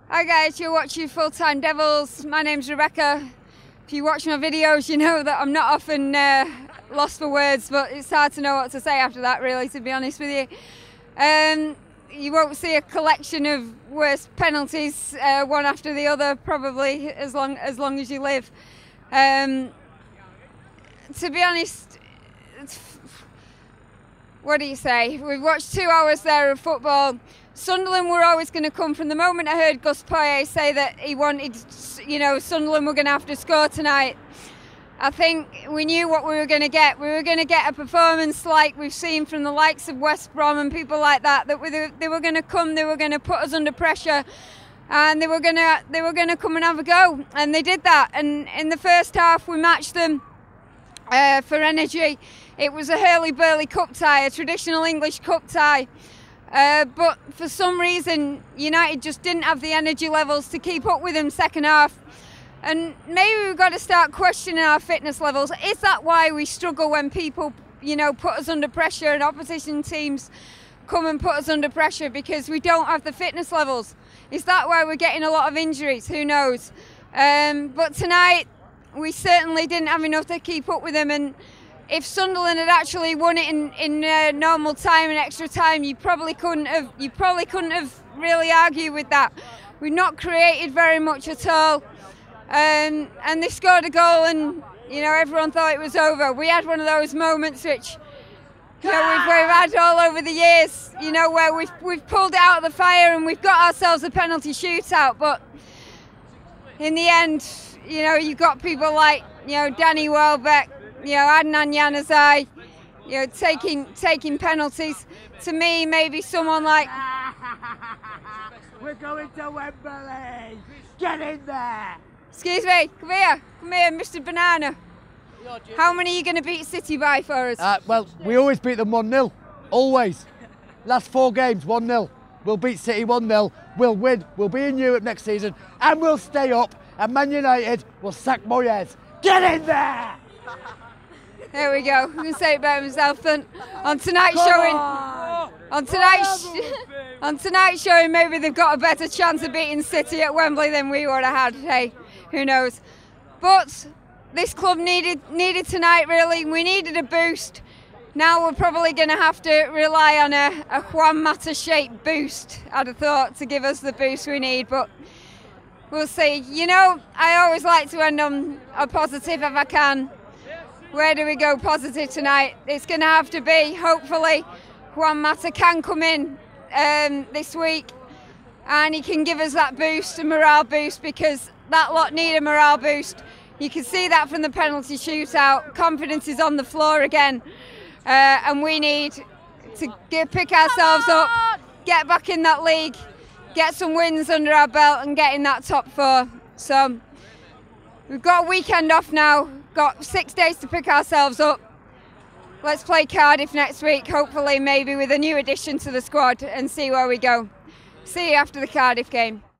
Hi guys, you're watching Full Time Devils. My name's Rebecca. If you watch my videos, you know that I'm not often lost for words, but it's hard to know what to say after that, really, to be honest with you. You won't see a collection of worse penalties, one after the other, probably as long as you live. To be honest, what do you say? We've watched 2 hours there of football. Sunderland were always going to come. From the moment I heard Gus Poyet say that he wanted, Sunderland were going to have to score tonight, I think we knew what we were going to get. We were going to get a performance like we've seen from the likes of West Brom and people like that. That they were going to come, they were going to put us under pressure, and they were going to come and have a go, and they did that. And in the first half, we matched them for energy. It was a hurly-burly cup tie, a traditional English cup tie. But for some reason, United just didn't have the energy levels to keep up with them second half. And maybe we've got to start questioning our fitness levels. Is that why we struggle when people, put us under pressure and opposition teams come and put us under pressure because we don't have the fitness levels? Is that why we're getting a lot of injuries? Who knows? But tonight, we certainly didn't have enough to keep up with them. And if Sunderland had actually won it in normal time and extra time, you probably couldn't have really argued with that. We've not created very much at all, and they scored a goal, and everyone thought it was over. We had one of those moments which we've had all over the years, where we've pulled it out of the fire and we've got ourselves a penalty shootout. But in the end, you've got people like Danny Welbeck, Adnan Januzaj, taking penalties. To me, maybe someone like... We're going to Wembley! Get in there! Excuse me, come here, Mr. Banana. How many are you going to beat City by for us? Well, we always beat them 1-0, always. Last 4 games, 1-0. We'll beat City 1-0, we'll win, we'll be in Europe next season, and we'll stay up, and Man United will sack Moyes. Get in there! There we go. I'm going to say it better myself then. On tonight's showing, maybe they've got a better chance of beating City at Wembley than we would have had. Hey, who knows? But this club needed tonight, really. We needed a boost. Now we're probably going to have to rely on a Juan Mata-shaped boost, I'd have thought, to give us the boost we need. But we'll see. I always like to end on a positive if I can. Where do we go positive tonight? It's going to have to be, hopefully, Juan Mata can come in this week and he can give us that boost, a morale boost, because that lot need a morale boost. You can see that from the penalty shootout. Confidence is on the floor again, and we need to pick ourselves up, get back in that league, get some wins under our belt and get in that top 4. So we've got a weekend off now. Got 6 days to pick ourselves up. Let's play Cardiff next week, hopefully maybe with a new addition to the squad, and see where we go. See you after the Cardiff game.